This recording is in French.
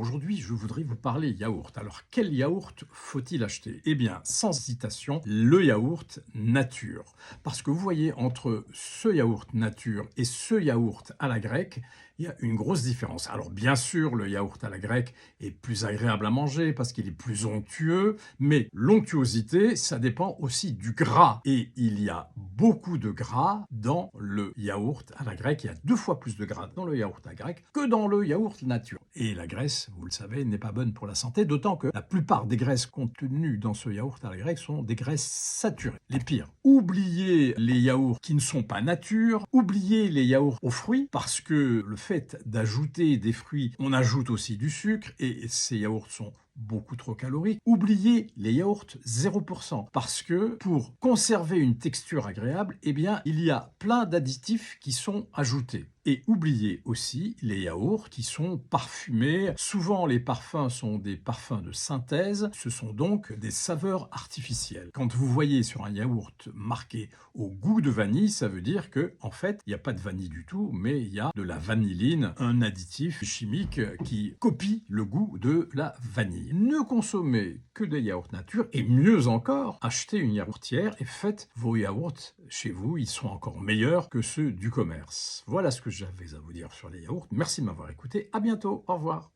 Aujourd'hui, je voudrais vous parler yaourt. Alors, quel yaourt faut-il acheter? Eh bien, sans hésitation, le yaourt nature. Parce que vous voyez, entre ce yaourt nature et ce yaourt à la grecque, il y a une grosse différence. Alors, bien sûr, le yaourt à la grecque est plus agréable à manger parce qu'il est plus onctueux, mais l'onctuosité, ça dépend aussi du gras. Et il y a beaucoup de gras dans le yaourt à la grecque. Il y a 2 fois plus de gras dans le yaourt à la grecque que dans le yaourt nature. Et la graisse, vous le savez, n'est pas bonne pour la santé, d'autant que la plupart des graisses contenues dans ce yaourt à la grecque sont des graisses saturées. Les pires. Oubliez les yaourts qui ne sont pas nature, oubliez les yaourts aux fruits, parce que le fait d'ajouter des fruits, on ajoute aussi du sucre, et ces yaourts sont beaucoup trop caloriques. Oubliez les yaourts 0%, parce que pour conserver une texture agréable, eh bien, il y a plein d'additifs qui sont ajoutés. Et oubliez aussi les yaourts qui sont parfumés. Souvent, les parfums sont des parfums de synthèse. Ce sont donc des saveurs artificielles. Quand vous voyez sur un yaourt marqué au goût de vanille, ça veut dire que, en fait, il n'y a pas de vanille du tout, mais il y a de la vanilline, un additif chimique qui copie le goût de la vanille. Ne consommez que des yaourts nature, et mieux encore, achetez une yaourtière et faites vos yaourts chez vous. Ils sont encore meilleurs que ceux du commerce. Voilà ce que j'avais à vous dire sur les yaourts. Merci de m'avoir écouté. À bientôt. Au revoir.